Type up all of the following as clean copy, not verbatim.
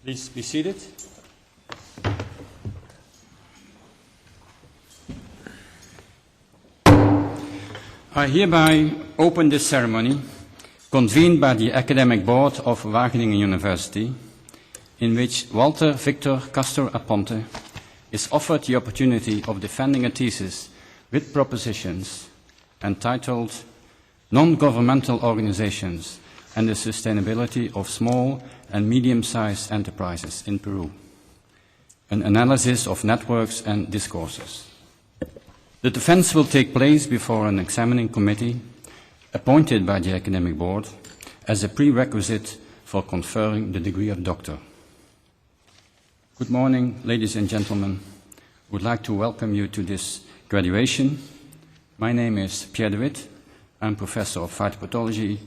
Please be seated. I hereby open this ceremony, convened by the Academic Board of Wageningen University, in which Walter Victor Castro Aponte is offered the opportunity of defending a thesis with propositions entitled Non-Governmental Organizations and the Sustainability of Small and Medium-Sized Enterprises in Peru, an analysis of networks and discourses. The defense will take place before an examining committee appointed by the Academic Board as a prerequisite for conferring the degree of doctor. Good morning, ladies and gentlemen. I would like to welcome you to this graduation. My name is Pierre de Witt. I'm Professor of Phytopathology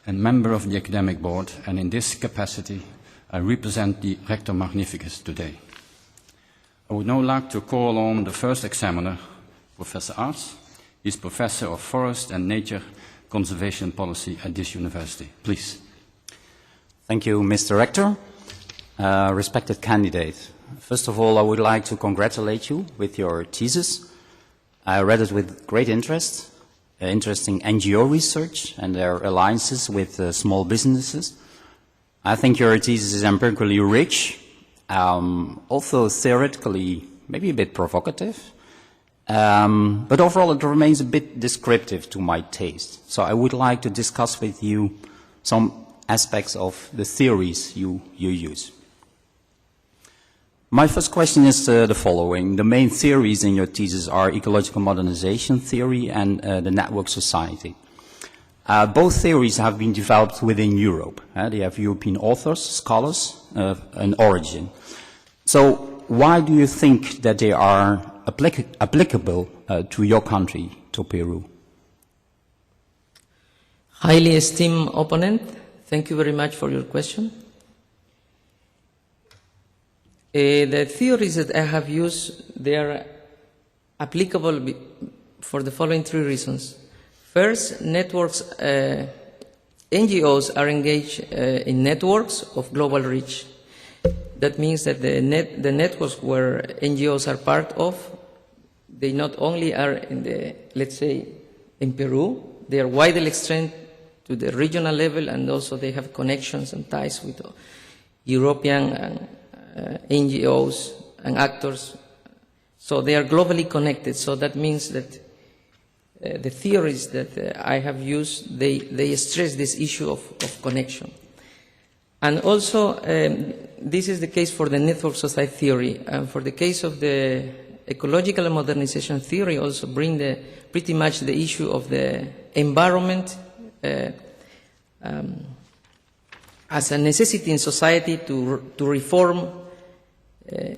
and member of the Academic Board, and in this capacity I represent the Rector Magnificus today. I would now like to call on the first examiner, Professor Arts. He's Professor of Forest and Nature Conservation Policy at this university. Please. Thank you, Mr. Rector. Respected candidate, first of all, I would like to congratulate you with your thesis. I read it with great interest. Interesting NGO research and their alliances with small businesses. I think your thesis is empirically rich, also theoretically maybe a bit provocative, but overall it remains a bit descriptive to my taste. So I would like to discuss with you some aspects of the theories you use. My first question is the following. The main theories in your thesis are ecological modernization theory and the network society. Both theories have been developed within Europe. They have European authors, scholars, and origin. So why do you think that they are applicable to your country, to Peru? Highly esteemed opponent, thank you very much for your question. The theories that I have used, they are applicable for the following three reasons. First, networks, NGOs are engaged in networks of global reach. That means that the networks where NGOs are part of, they not only are in the, let's say, in Peru, they are widely extended to the regional level, and also they have connections and ties with European and NGOs and actors, so they are globally connected. So that means that the theories that I have used, they stress this issue of connection. And also, this is the case for the network society theory, and for the case of the ecological modernization theory, also bring pretty much the issue of the environment as a necessity in society to reform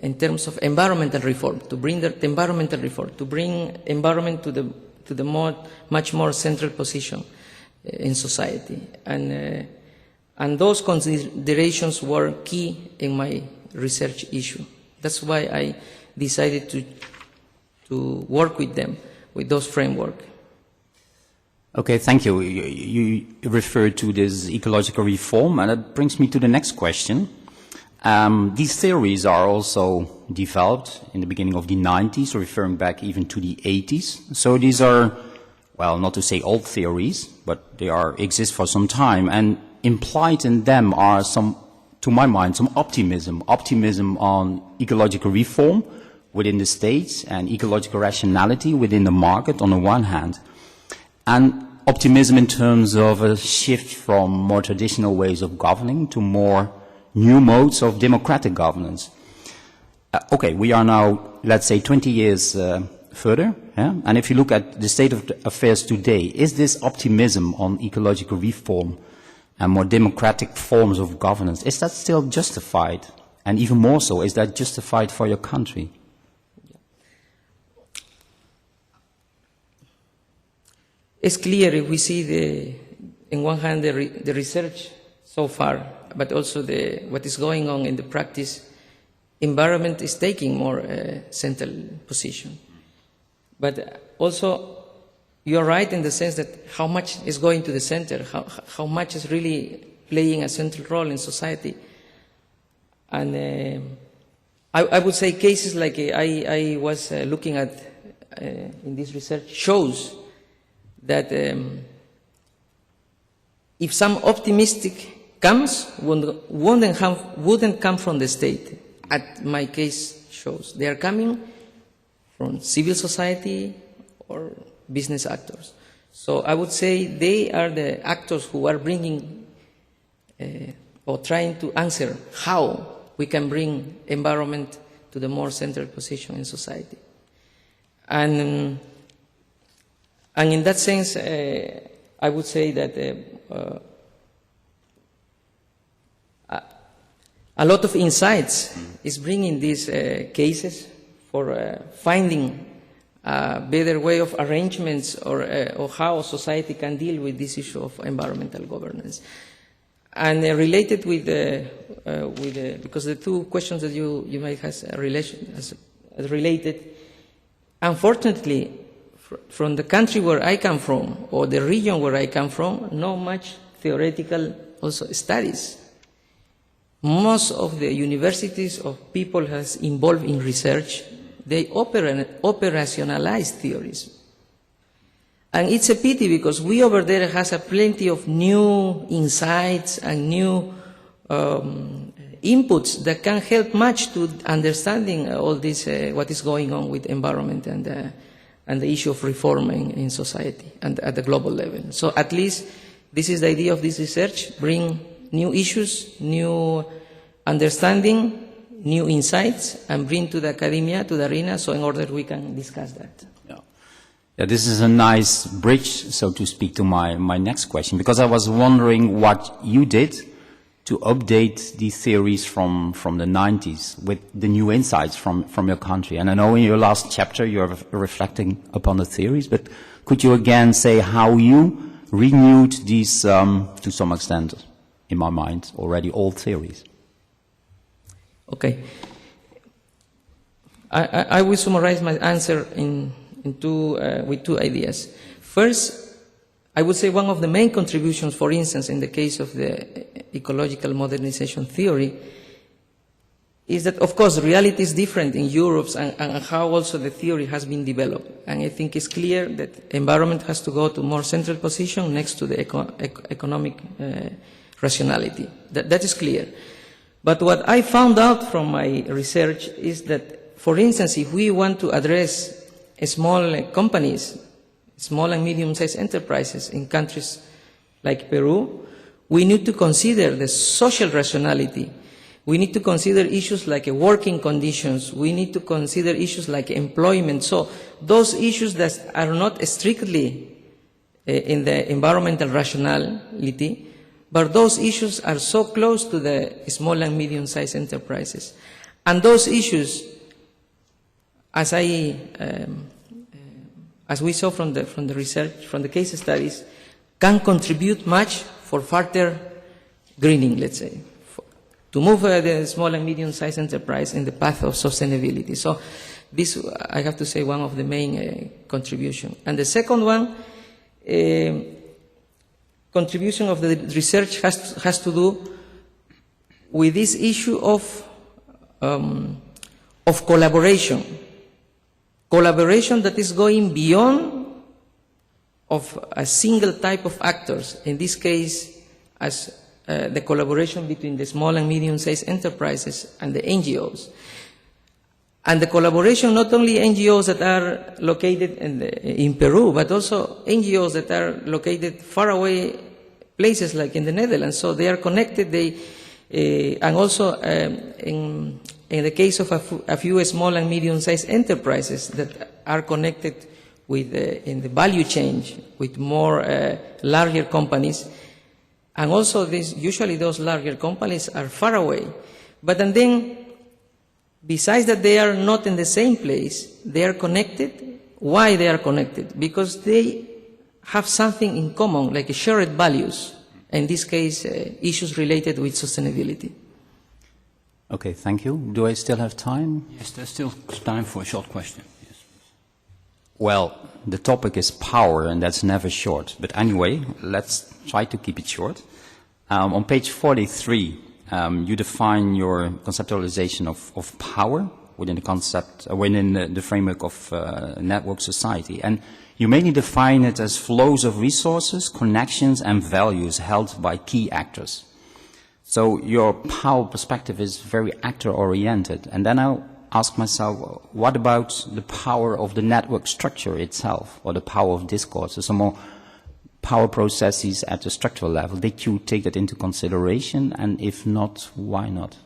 in terms of environmental reform, to bring the environmental reform, to bring environment to the much more central position in society. And those considerations were key in my research issue. That's why I decided to work with them, with those framework. Okay, thank you. You referred to this ecological reform, and that brings me to the next question. These theories are also developed in the beginning of the 90s, referring back even to the 80s. So these are, well, not to say old theories, but they exist for some time. And implied in them are some, to my mind, some optimism on ecological reform within the states and ecological rationality within the market on the one hand, and optimism in terms of a shift from more traditional ways of governing to more new modes of democratic governance. Okay, we are now, let's say, 20 years further, yeah? And if you look at the state of affairs today, is this optimism on ecological reform and more democratic forms of governance, is that still justified? And even more so, is that justified for your country? It's clear if we see in one hand the research so far, but also what is going on in the practice. Environment is taking more central position. But also, you're right in the sense that how much is going to the center, how much is really playing a central role in society. And I would say cases like I was looking at in this research shows that if some optimistic comes, wouldn't come from the state. At my case shows they are coming from civil society or business actors. So I would say they are the actors who are bringing or trying to answer how we can bring environment to the more central position in society. And in that sense, I would say that a lot of insights is bringing these cases for finding a better way of arrangements or how society can deal with this issue of environmental governance. And related with because the two questions that you might have related, unfortunately, from the country where I come from or the region where I come from, not much theoretical also studies. Most of the universities of people has involved in research, they operationalize theories. And it's a pity because we over there has a plenty of new insights and new inputs that can help much to understanding all this, what is going on with environment and the issue of reforming in society and at the global level. So at least this is the idea of this research, bring new issues, new understanding, new insights, and bring to the academia, to the arena, so in order we can discuss that. Yeah, this is a nice bridge, so to speak, to my next question, because I was wondering what you did to update these theories from the 90s with the new insights from your country. And I know in your last chapter you're reflecting upon the theories, but could you again say how you renewed these, to some extent, in my mind, already old theories? Okay. I will summarize my answer with two ideas. First, I would say one of the main contributions, for instance, in the case of the ecological modernization theory, is that, of course, reality is different in Europe and how also the theory has been developed. And I think it's clear that environment has to go to more central position next to the economic rationality. That is clear. But what I found out from my research is that, for instance, if we want to address small companies, small and medium-sized enterprises in countries like Peru, we need to consider the social rationality. We need to consider issues like working conditions. We need to consider issues like employment. So those issues that are not strictly in the environmental rationality, but those issues are so close to the small and medium-sized enterprises. And those issues, as we saw from the research, from the case studies, can contribute much for further greening, let's say, to move the small and medium-sized enterprise in the path of sustainability. So this, I have to say, one of the main contributions. And the second one, contribution of the research has to do with this issue of collaboration. Collaboration that is going beyond of a single type of actors, in this case as the collaboration between the small and medium-sized enterprises and the NGOs. And the collaboration, not only NGOs that are located in Peru, but also NGOs that are located far away places like in the Netherlands. So they are connected, and also in the case of a few small and medium-sized enterprises that are connected with in the value chain with more larger companies, and also usually those larger companies are far away. But then, besides that they are not in the same place, they are connected. Why they are connected? Because they have something in common, like shared values. In this case, issues related with sustainability. Okay, thank you. Do I still have time? Yes, there's still time for a short question. Yes. Well, the topic is power, and that's never short. But anyway, let's try to keep it short. On page 43 you define your conceptualization of power within the concept, within the framework of network society. And you mainly define it as flows of resources, connections, and values held by key actors. So your power perspective is very actor-oriented. And then I'll ask myself, what about the power of the network structure itself, or the power of discourse, or some more power processes at the structural level? Did you take that into consideration? And if not, why not?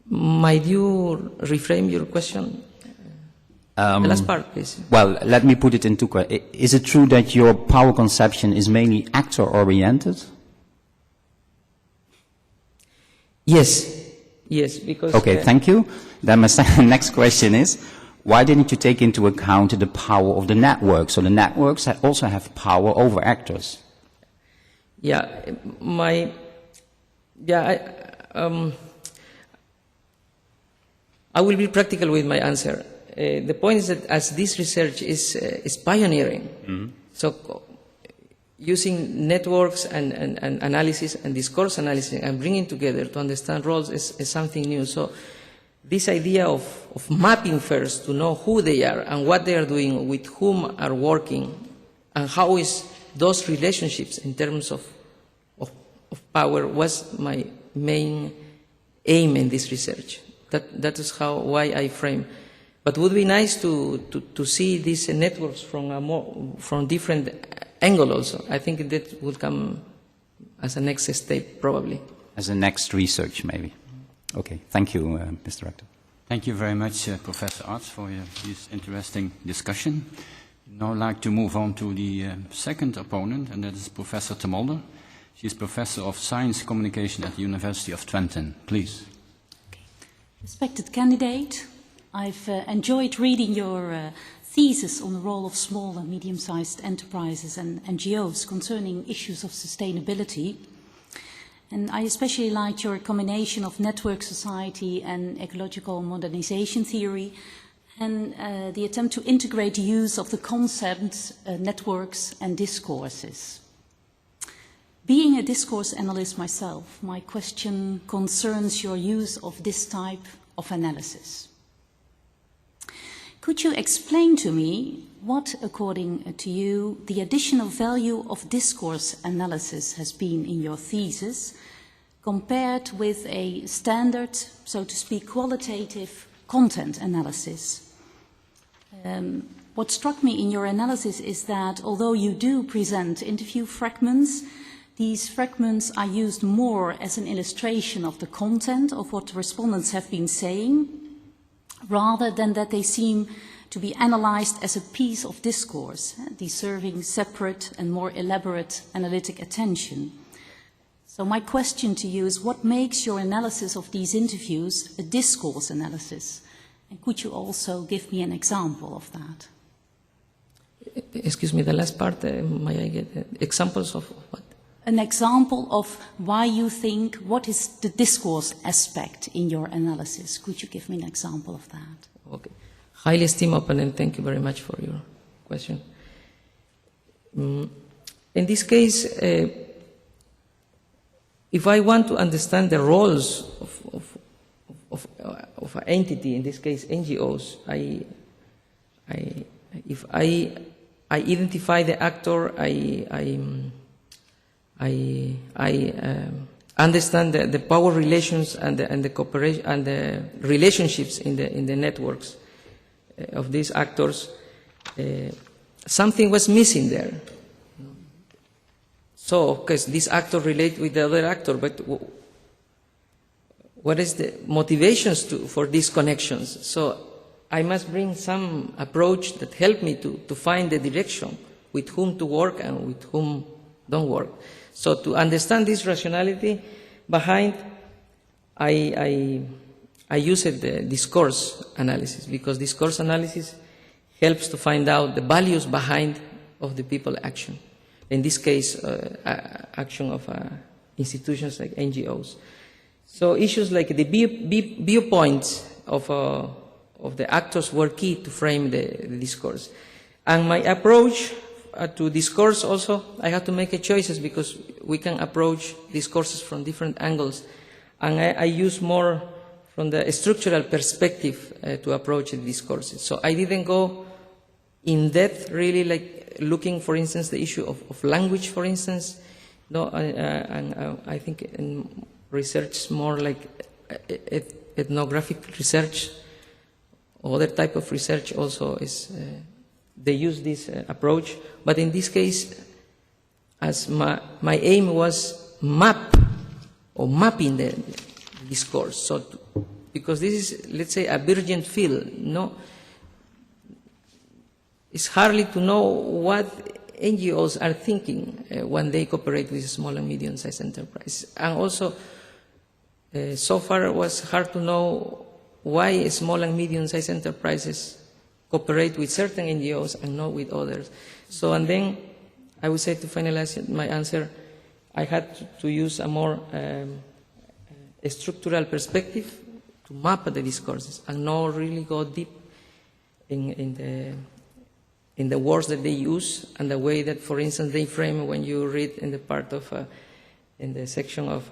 Might you reframe your question? The last part, please. Well, let me put it into question. Is it true that your power conception is mainly actor-oriented? Yes. Yes, because... Okay, thank you. Then my next question is, why didn't you take into account the power of the network? So the networks also have power over actors. Yeah, I will be practical with my answer. The point is that as this research is pioneering, so using networks and analysis and discourse analysis and bringing together to understand roles is something new. So this idea of mapping first to know who they are and what they are doing, with whom are working, and how is those relationships in terms of power was my main aim in this research. That is why I frame. But it would be nice to see these networks from different angle also. I think that will come as a next step, probably. As a next research, maybe. Okay, thank you, Mr. Rector. Thank you very much, Professor Arts, for this interesting discussion. I'd now like to move on to the second opponent, and that is Professor Te Mulder. She is Professor of Science Communication at the University of Twente. Please. Okay. Respected candidate, I've enjoyed reading your thesis on the role of small and medium-sized enterprises and NGOs concerning issues of sustainability. And I especially liked your combination of network society and ecological modernization theory, and the attempt to integrate the use of the concepts, networks and discourses. Being a discourse analyst myself, my question concerns your use of this type of analysis. Could you explain to me what, according to you, the additional value of discourse analysis has been in your thesis compared with a standard, so to speak, qualitative content analysis? What struck me in your analysis is that although you do present interview fragments, these fragments are used more as an illustration of the content of what the respondents have been saying, rather than that they seem to be analyzed as a piece of discourse, deserving separate and more elaborate analytic attention. So my question to you is, what makes your analysis of these interviews a discourse analysis? And could you also give me an example of that? Excuse me, the last part, may I get examples of what? An example of why you think, what is the discourse aspect in your analysis? Could you give me an example of that? Okay. Highly esteemed opponent, thank you very much for your question. In this case, if I want to understand the roles of an entity, in this case NGOs, if I identify the actor, I understand the power relations and the cooperation and the relationships in the networks of these actors. Something was missing there. So, because this actor relates with the other actor, but what is the motivations for these connections? So, I must bring some approach that help me to find the direction with whom to work and with whom don't work. So to understand this rationality behind, I used the discourse analysis, because discourse analysis helps to find out the values behind of the people action. In this case, action of institutions like NGOs. So issues like the viewpoints of the actors were key to frame the discourse. And my approach to discourse also, I have to make a choices because we can approach discourses from different angles. And I use more from the structural perspective to approach the discourses. So I didn't go in depth, really, like looking, for instance, the issue of language, for instance. No, and I think in research more like ethnographic research. Other type of research also is, they use this approach. But in this case, as my aim was mapping the discourse. So, because this is, let's say, a virgin field, no? It's hardly to know what NGOs are thinking when they cooperate with small and medium-sized enterprises. And also, so far it was hard to know why small and medium-sized enterprises cooperate with certain NGOs and not with others. So, and then I would say to finalize my answer, I had to use a more a structural perspective to map the discourses and not really go deep in the words that they use and the way that, for instance, they frame when you read in the part of, in the section of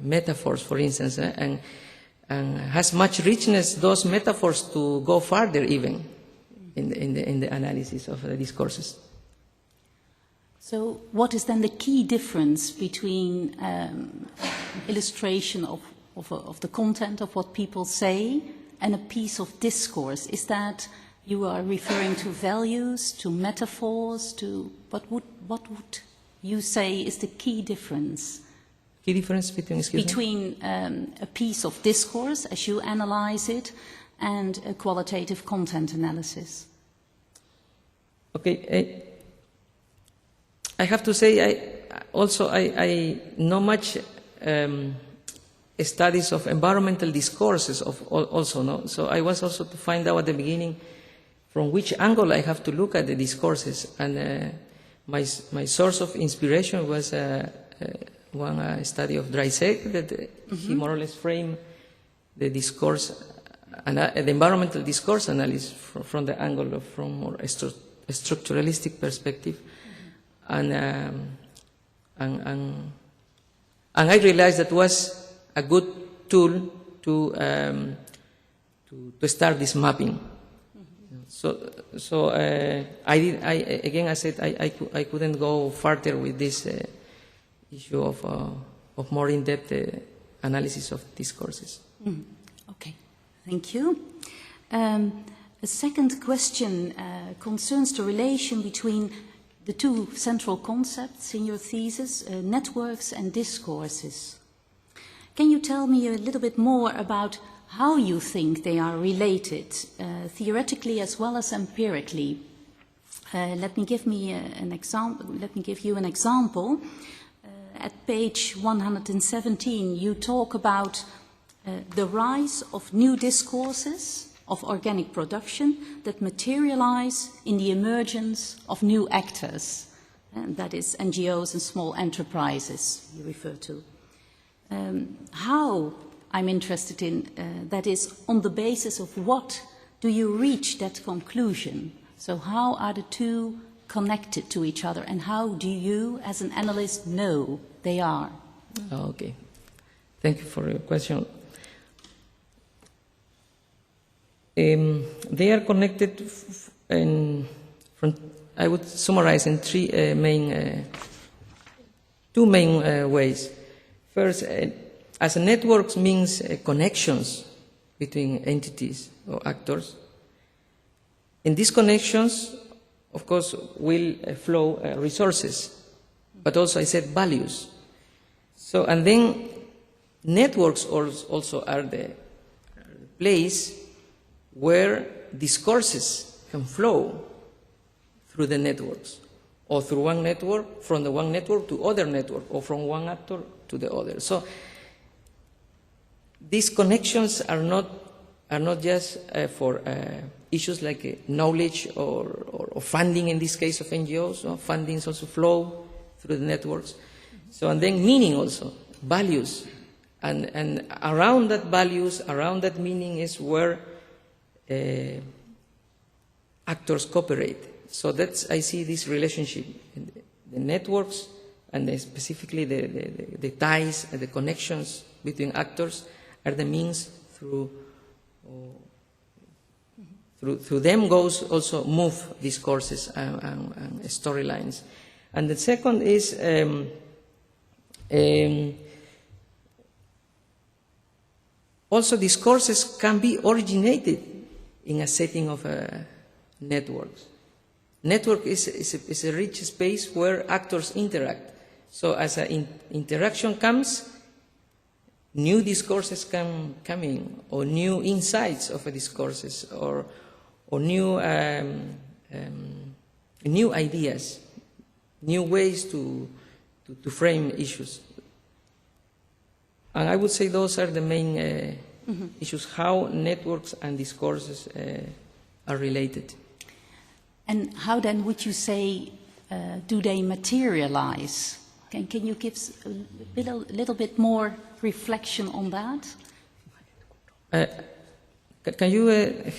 metaphors, for instance, and has much richness, those metaphors, to go further even in the analysis of the discourses. So what is then the key difference between illustration of the content of what people say and a piece of discourse? Is that you are referring to values, to metaphors, to what would you say is the key difference? Key difference between, a piece of discourse, as you analyze it, and a qualitative content analysis? Okay, I have to say, I know much studies of environmental discourses also, no? So I was also to find out at the beginning from which angle I have to look at the discourses, and my source of inspiration was one study of Dreisig that he more or less framed the discourse, the environmental discourse analysis from the angle of from more a structuralistic perspective, and I realized that was a good tool to start this mapping. So I said I couldn't go further with this issue of more in-depth analysis of discourses. Okay, thank you. A second question concerns the relation between the two central concepts in your thesis, networks and discourses. Can you tell me a little bit more about how you think they are related, theoretically as well as empirically? Let me give you an example. At page 117, you talk about the rise of new discourses of organic production that materialize in the emergence of new actors, and that is NGOs and small enterprises you refer to. How, I'm interested in, that is on the basis of what do you reach that conclusion? So how are the two connected to each other, and how do you as an analyst know they are? Okay, thank you for your question. They are connected, I would summarize in two main ways. First, as a network means connections between entities or actors. In these connections, of course, will flow resources, but also I said values. So, and then networks also are the place where discourses can flow through the networks, or through one network, from the one network to other network, or from one actor to the other. So these connections are not just for issues like knowledge or funding, in this case of NGOs. No? Fundings also flow through the networks. So, and then meaning also, values. And around that values, around that meaning is where actors cooperate. So that's, I see this relationship, the networks and specifically the ties and the connections between actors are the means through them goes also move discourses and storylines. And the second is also discourses can be originated in a setting of networks. Network is a rich space where actors interact. So as an interaction comes, new discourses can come in, or new insights of a discourses, or new new ideas, new ways to frame issues. And I would say those are the main issues, how networks and discourses are related. And how then would you say, do they materialize? Can you give a little bit more reflection on that? Can you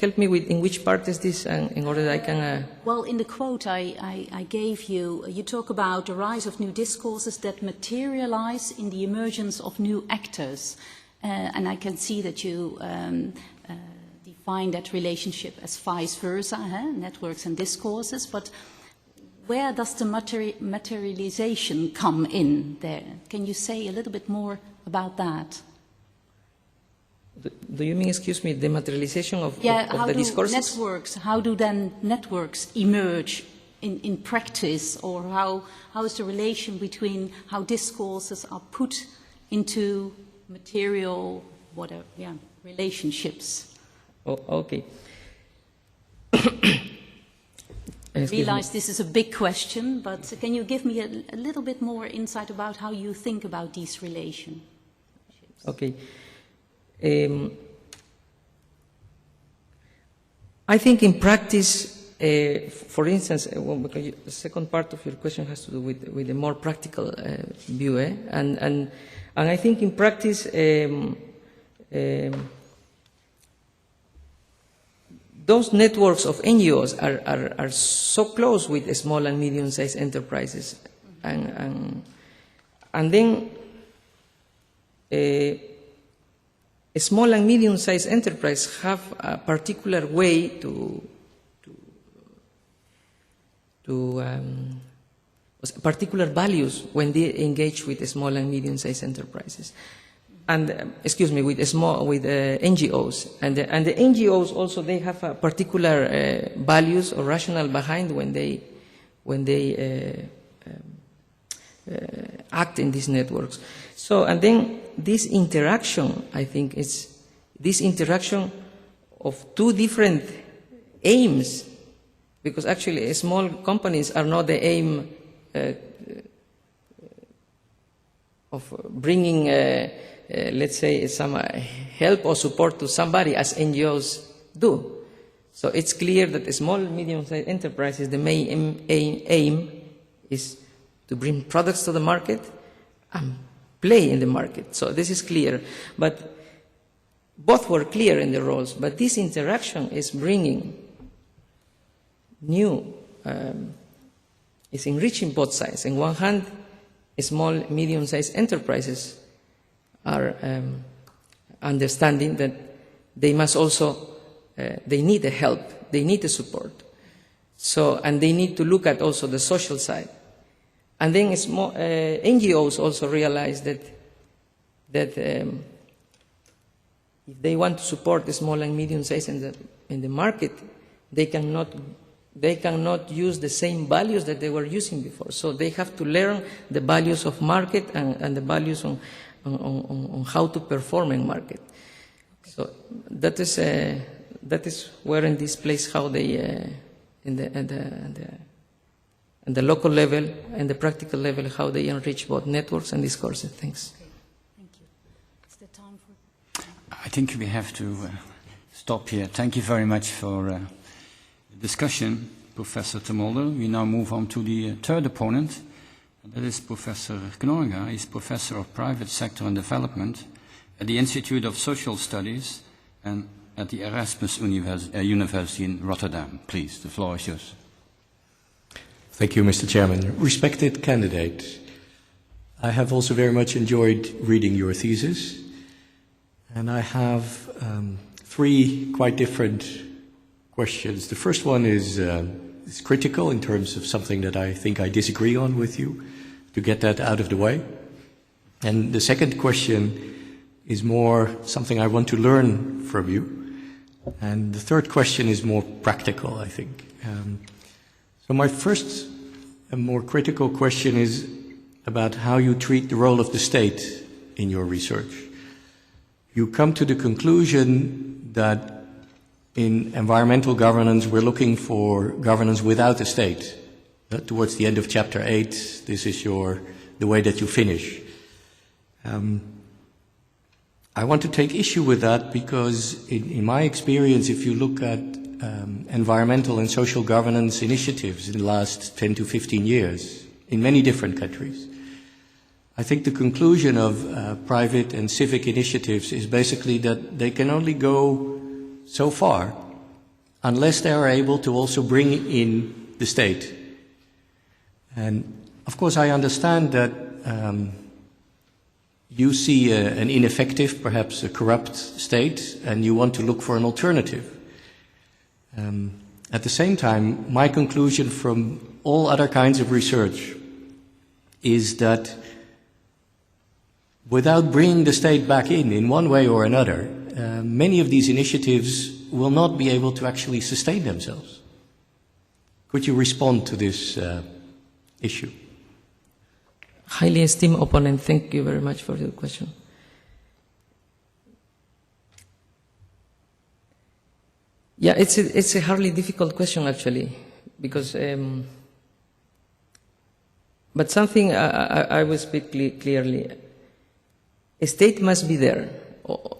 help me with in which part is this, in order that I can... Well, in the quote I gave you, you talk about the rise of new discourses that materialize in the emergence of new actors. And I can see that you define that relationship as vice versa, networks and discourses, but where does the materialization come in there? Can you say a little bit more about that? Do you mean, excuse me, the materialization of the discourses? How do then networks emerge in practice, or how is the relation between how discourses are put into material, whatever, relationships? Oh, okay. I realize this is a big question, but can you give me a little bit more insight about how you think about these relationships? Okay. I think in practice, for instance, because the second part of your question has to do with a more practical view, and I think in practice, those networks of NGOs are so close with small and medium-sized enterprises, and then a small and medium-sized enterprise have a particular way particular values when they engage with small and medium-sized enterprises, and with NGOs, and the NGOs also, they have a particular values or rationale behind when they act in these networks. So, and then this interaction, I think, is this interaction of two different aims, because actually small companies are not the aim of bringing, let's say, some help or support to somebody as NGOs do. So it's clear that the small and medium-sized enterprises, the main aim is to bring products to the market and play in the market. So this is clear. But both were clear in the roles, but this interaction is bringing new, it's enriching both sides. On one hand, small, medium-sized enterprises are understanding that they must also, they need the help, they need the support. So, and they need to look at also the social side. And then NGOs also realize that if they want to support the small and medium-sized in the market, they cannot use the same values that they were using before. So they have to learn the values of market and the values on how to perform in market. So that is where in this place how they at the local level and the practical level, how they enrich both networks and discourses. Thanks. Okay. Thank you. Is there time for... I think we have to stop here. Thank you very much for the discussion, Professor Temolder. We now move on to the third opponent. That is Professor Knorga. He's Professor of Private Sector and Development at the Institute of Social Studies and at the Erasmus University in Rotterdam. Please, the floor is yours. Thank you, Mr. Chairman. Respected candidate, I have also very much enjoyed reading your thesis, and I have three quite different questions. The first one is critical in terms of something that I think I disagree on with you, to get that out of the way. And the second question is more something I want to learn from you. And the third question is more practical, I think. So my first and more critical question is about how you treat the role of the state in your research. You come to the conclusion that in environmental governance we're looking for governance without a state. Towards the end of chapter 8, this is the way that you finish. I want to take issue with that because in my experience, if you look at environmental and social governance initiatives in the last 10 to 15 years in many different countries, I think the conclusion of private and civic initiatives is basically that they can only go so far unless they are able to also bring in the state. And of course I understand that you see an ineffective, perhaps a corrupt state, and you want to look for an alternative. At the same time, my conclusion from all other kinds of research is that without bringing the state back in one way or another, many of these initiatives will not be able to actually sustain themselves. Could you respond to this issue? Highly esteemed opponent, thank you very much for your question. Yeah, it's a hardly difficult question actually, because but something I will speak clearly. A state must be there,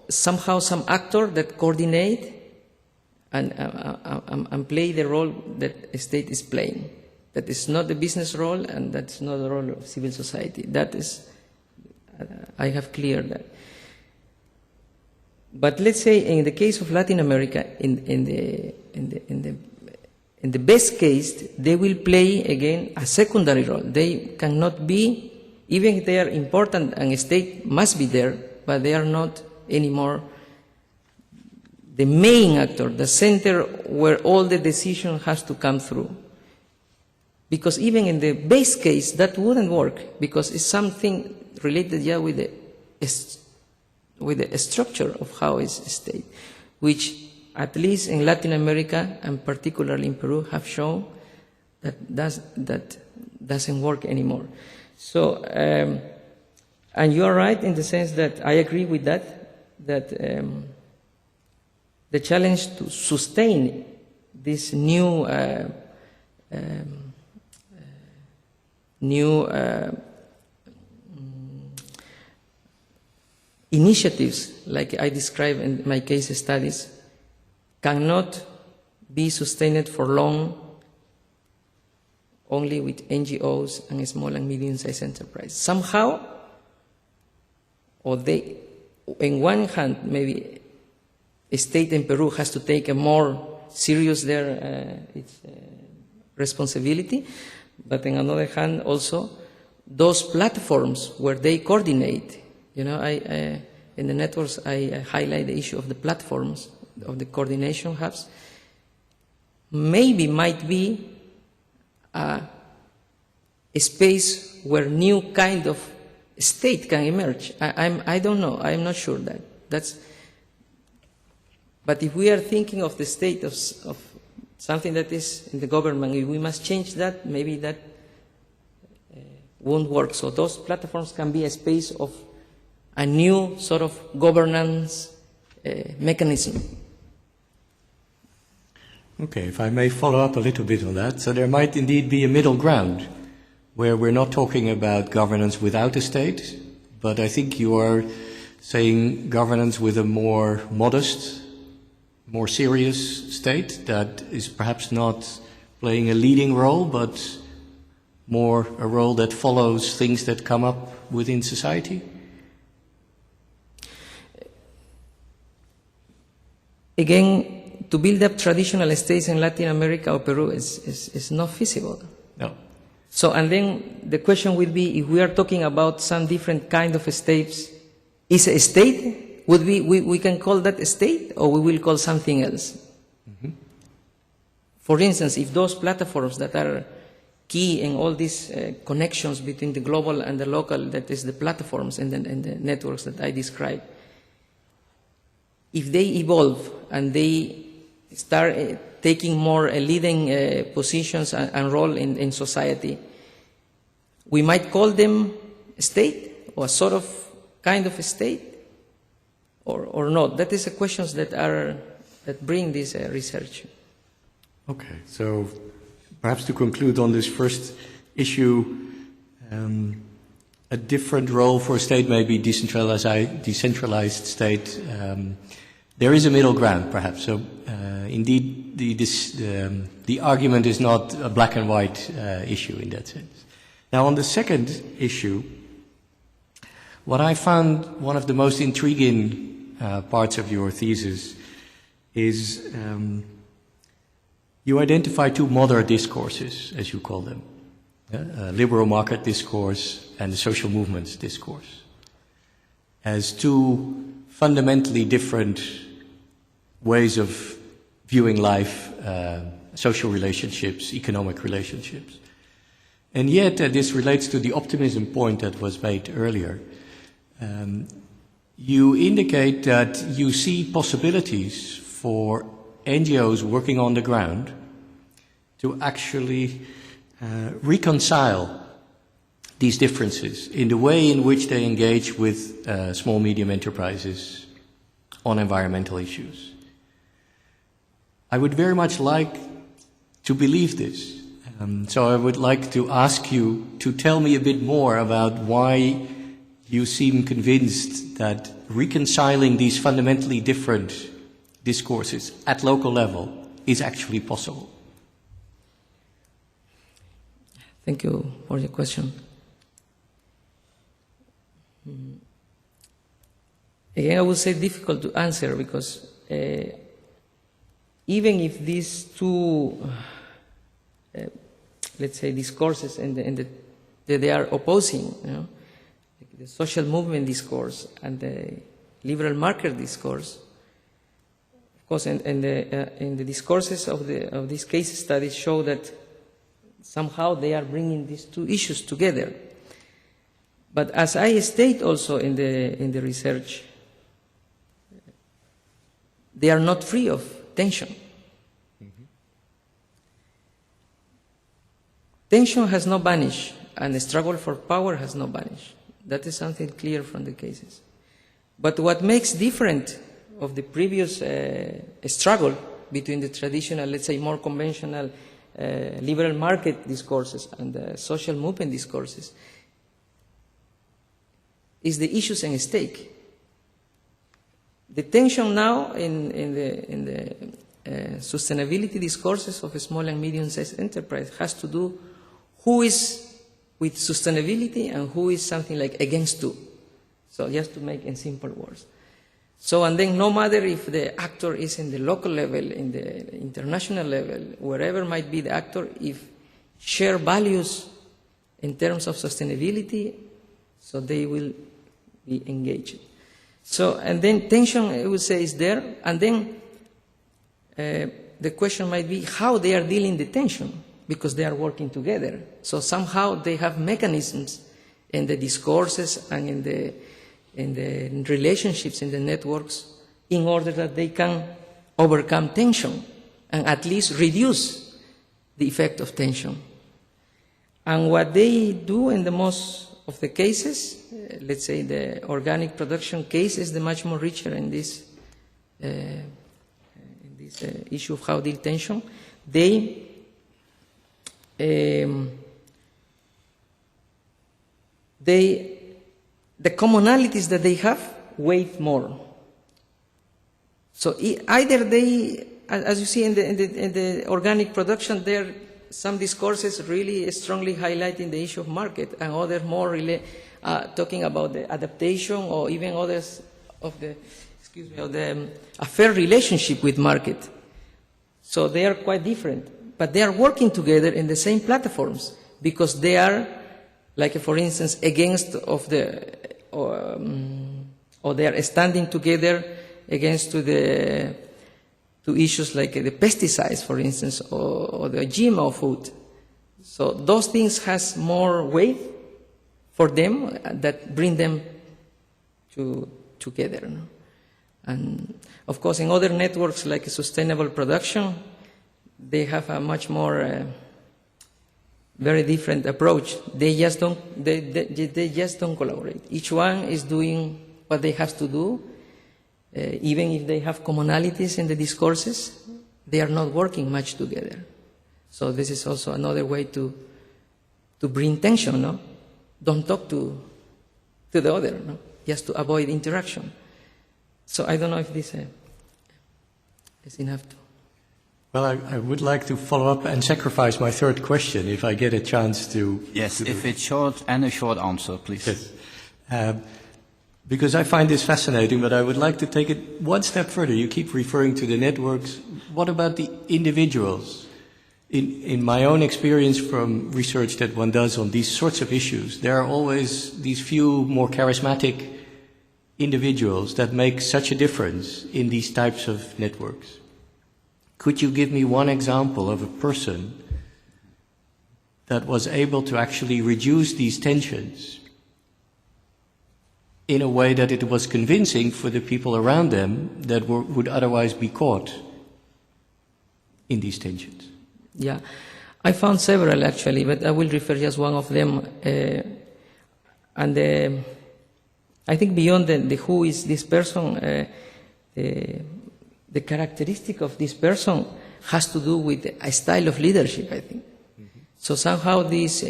somehow some actor that coordinate and play the role that a state is playing. That is not the business role, and that's not the role of civil society. That is, I have cleared that. But let's say in the case of Latin America, in the best case, they will play again a secondary role. They cannot be, even if they are important and a state must be there, but they are not anymore the main actor, the center where all the decision has to come through. Because even in the base case, that wouldn't work, because it's something related with the structure of how is a state, which at least in Latin America and particularly in Peru have shown that doesn't work anymore. So, and you are right in the sense that I agree with that the challenge to sustain this new initiatives, like I described in my case studies, cannot be sustained for long only with NGOs and small and medium-sized enterprises. Somehow, or they, in one hand, maybe a state in Peru has to take a more serious its responsibility, but on the other hand, also, those platforms where they coordinate, in the networks, I highlight the issue of the platforms, of the coordination hubs, maybe might be a space where new kind of state can emerge. I don't know, I'm not sure that's, but if we are thinking of the state of something that is in the government, if we must change that, maybe that won't work. So those platforms can be a space of a new sort of governance mechanism. Okay, if I may follow up a little bit on that. So there might indeed be a middle ground where we're not talking about governance without a state, but I think you are saying governance with a more modest, more serious state that is perhaps not playing a leading role, but more a role that follows things that come up within society? Again, to build up traditional states in Latin America or Peru is not feasible. No. So, and then the question will be, if we are talking about some different kind of states, is a state, would we can call that a state, or we will call something else? Mm-hmm. For instance, if those platforms that are key in all these connections between the global and the local, that is the platforms and the networks that I described, if they evolve and they start taking more leading positions and role in society, we might call them a state, or a sort of kind of a state, or not. That is the questions that bring this research. Okay, so perhaps to conclude on this first issue, a different role for a state may be decentralized state. There is a middle ground, perhaps. So, indeed, the argument is not a black and white issue in that sense. Now, on the second issue, what I found one of the most intriguing parts of your thesis is you identify two modern discourses, as you call them, liberal market discourse and the social movements discourse, as two fundamentally different ways of viewing life, social relationships, economic relationships. And yet, this relates to the optimism point that was made earlier. You indicate that you see possibilities for NGOs working on the ground to actually reconcile these differences in the way in which they engage with small, medium enterprises on environmental issues. I would very much like to believe this. So I would like to ask you to tell me a bit more about why you seem convinced that reconciling these fundamentally different discourses at local level is actually possible. Thank you for your question. Again, I would say difficult to answer because even if these two, let's say, discourses they are opposing, you know, the social movement discourse and the liberal market discourse. Of course, in the discourses of these case studies show that somehow they are bringing these two issues together. But as I state also in the research, they are not free of tension. Mm-hmm. Tension has not vanished, and the struggle for power has not vanished. That is something clear from the cases. But what makes different of the previous struggle between the traditional, let's say, more conventional liberal market discourses and the social movement discourses is the issues at stake. The tension now in the sustainability discourses of a small and medium-sized enterprise has to do who is with sustainability and who is something like against too. So just to make in simple words. So, and then no matter if the actor is in the local level, in the international level, wherever might be the actor, if share values in terms of sustainability, so they will be engaged. So, and then tension, I would say, is there, and then the question might be how they are dealing the tension, because they are working together. So somehow they have mechanisms in the discourses and in the relationships, in the networks, in order that they can overcome tension and at least reduce the effect of tension. And what they do in the most of the cases, let's say the organic production case is the much more richer in this issue of how to deal tension. The commonalities that they have weigh more. So either they, as you see in the organic production, there are some discourses really strongly highlighting the issue of market, and others more talking about the adaptation, or even others of the a fair relationship with market. So they are quite different. but they are working together in the same platforms because they are, like for instance, against of the, or they are standing together against to issues like the pesticides, for instance, or the GMO food. So those things has more weight for them that bring them together. No? And of course, in other networks like sustainable production, they have a much more very different approach. They just don't. They just don't collaborate. Each one is doing what they have to do. Even if they have commonalities in the discourses, they are not working much together. So this is also another way to bring tension. No, don't talk to the other. No, just to avoid interaction. So I don't know if this is enough to. Well, I would like to follow up and sacrifice my third question if I get a chance to. Yes, if it's short and a short answer, please. Yes. Because I find this fascinating, but I would like to take it one step further. You keep referring to the networks. What about the individuals? In my own experience from research that one does on these sorts of issues, there are always these few more charismatic individuals that make such a difference in these types of networks. Could you give me one example of a person that was able to actually reduce these tensions in a way that it was convincing for the people around them that would otherwise be caught in these tensions? Yeah, I found several actually, but I will refer just one of them. I think beyond the who is this person, the characteristic of this person has to do with a style of leadership, I think. Mm-hmm. So somehow this,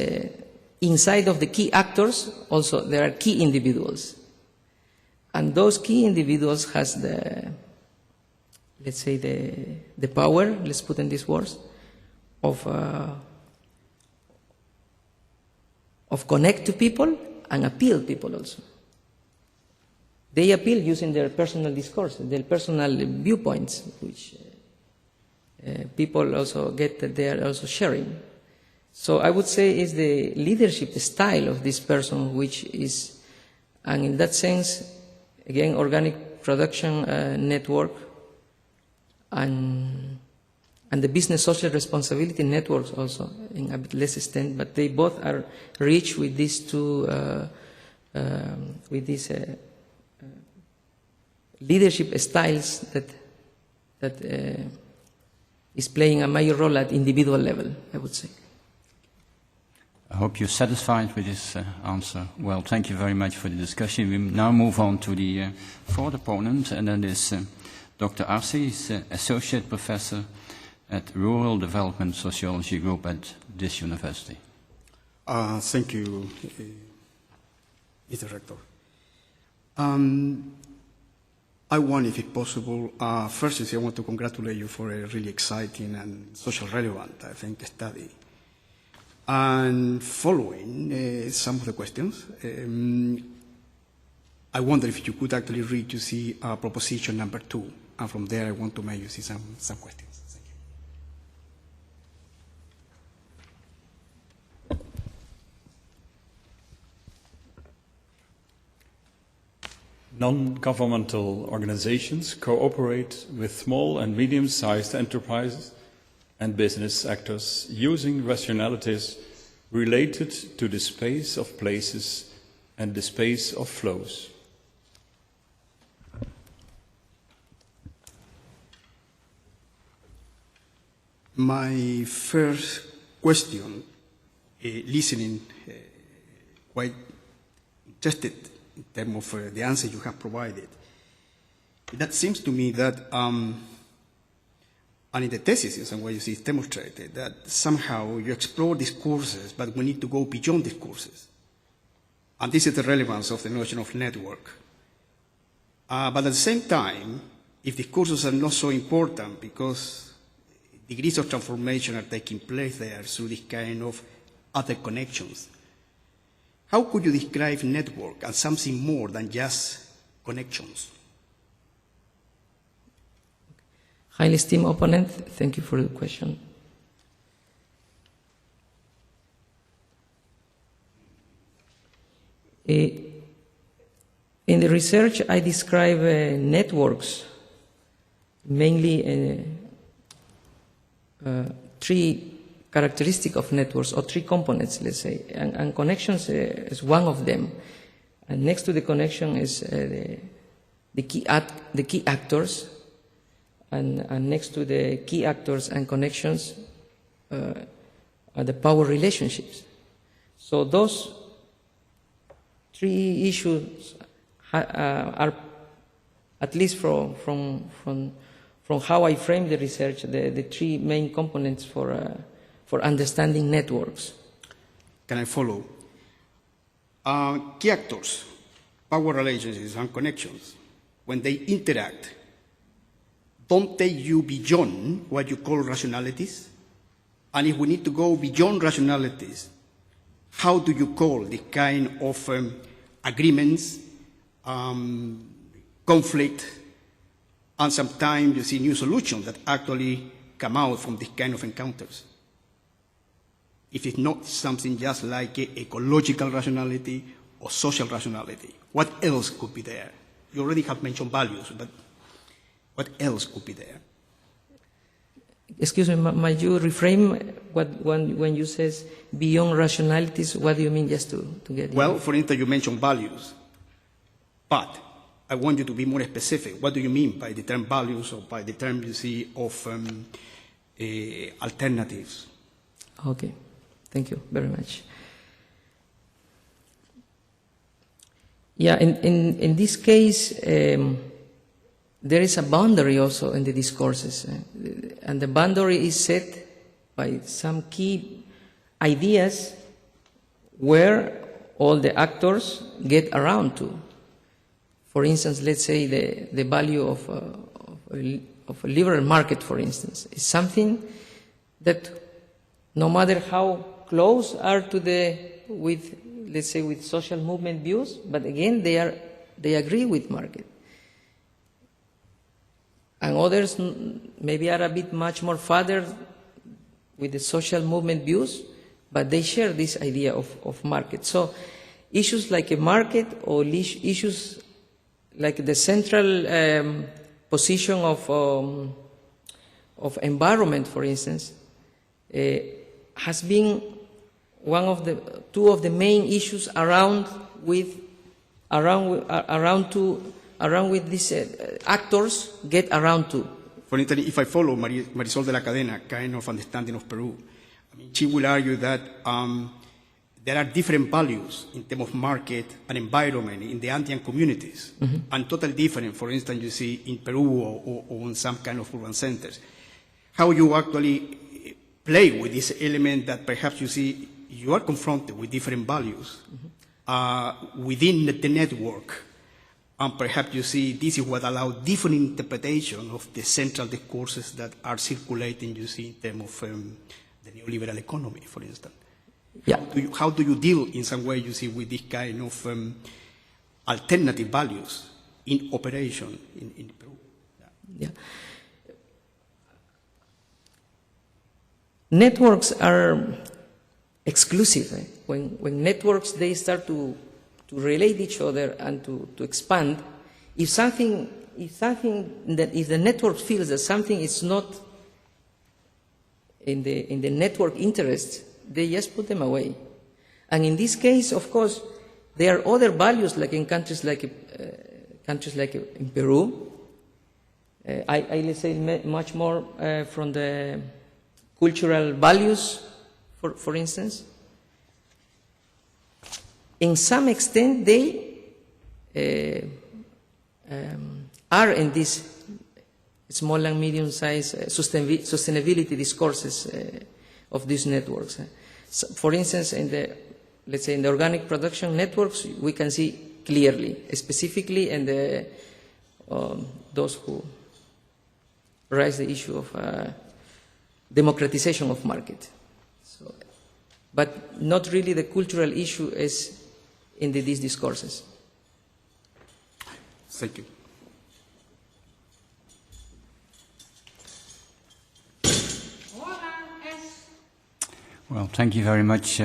inside of the key actors, also there are key individuals. And those key individuals has the, let's say, the power, let's put in these words, of connect to people and appeal people also. They appeal using their personal discourse, their personal viewpoints, which people also get that they are also sharing. So I would say is the leadership style of this person, which is, and in that sense, again, organic production network and the business social responsibility networks also in a bit less extent, but they both are rich with these two, with these leadership styles that is playing a major role at individual level, I would say. I hope you're satisfied with this answer. Well, thank you very much for the discussion. We now move on to the fourth opponent, and that is Dr. Arce. He's Associate Professor at Rural Development Sociology Group at this university. Thank you, Mr. Rector. I want, if it's possible, first I want to congratulate you for a really exciting and social relevant, I think, study. And following some of the questions, I wonder if you could actually read to see proposition number 2, and from there I want to make you see some questions. Thank you. Non-governmental organizations cooperate with small and medium-sized enterprises and business actors using rationalities related to the space of places and the space of flows. My first question, listening, quite interested in terms of the answer you have provided. That seems to me that, and in the thesis in some way you see it's demonstrated, that somehow you explore discourses, but we need to go beyond discourses. And this is the relevance of the notion of network. But at the same time, if discourses are not so important because degrees of transformation are taking place there through this kind of other connections, how could you describe network as something more than just connections? Highly esteemed opponent, thank you for the question. In the research, I describe networks, mainly three characteristics of networks, or three components, let's say, and connections is one of them. And next to the connection is the key actors, and next to the key actors and connections are the power relationships. So those three issues are, at least from how I frame the research, the three main components for understanding networks. Can I follow? Key actors, power relationships and connections, when they interact, don't take you beyond what you call rationalities? And if we need to go beyond rationalities, how do you call the kind of agreements, conflict, and sometimes you see new solutions that actually come out from this kind of encounters? If it's not something just like ecological rationality or social rationality, what else could be there? You already have mentioned values, but what else could be there? Excuse me, might you reframe when you says beyond rationalities? What do you mean, just to get? Well, for instance, you mentioned values, but I want you to be more specific. What do you mean by the term values, or by the term you see of alternatives? Okay, thank you very much. Yeah, in this case, there is a boundary also in the discourses, and the boundary is set by some key ideas where all the actors get around to. For instance, let's say the value of a liberal market, for instance, is something that no matter how close are to let's say with social movement views, but again they agree with market. And others maybe are a bit much more further with the social movement views, but they share this idea of market. So issues like a market, or issues like the central position of environment, for instance, has been two of the main issues around with these actors get around to. For instance, if I follow Marisol de la Cadena kind of understanding of Peru, I mean, she will argue that there are different values in terms of market and environment in the Andean communities, and totally different, for instance, you see in Peru or in some kind of urban centers. How you actually play with this element that perhaps you see you are confronted with different values within the network, and perhaps you see this is what allows different interpretation of the central discourses that are circulating, you see, in terms of the neoliberal economy, for instance. Yeah. How do you deal in some way, you see, with this kind of alternative values in operation in Peru? Yeah. Networks are exclusive. When networks, they start to relate each other and to expand, if the network feels that something is not in the network interest, they just put them away. And in this case, of course, there are other values, like in countries like in Peru. I let's say much more from the cultural values, for instance. In some extent, they are in this small and medium-sized sustainability discourses of these networks. So, for instance, let's say in the organic production networks, we can see clearly, specifically in those who raise the issue of democratization of market. So, but not really the cultural issue is in these discourses. Thank you. Well, thank you very much,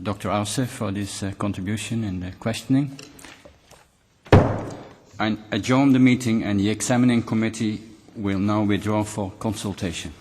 Dr. Arce for this contribution and the questioning. I adjourn the meeting, and the examining committee will now withdraw for consultation.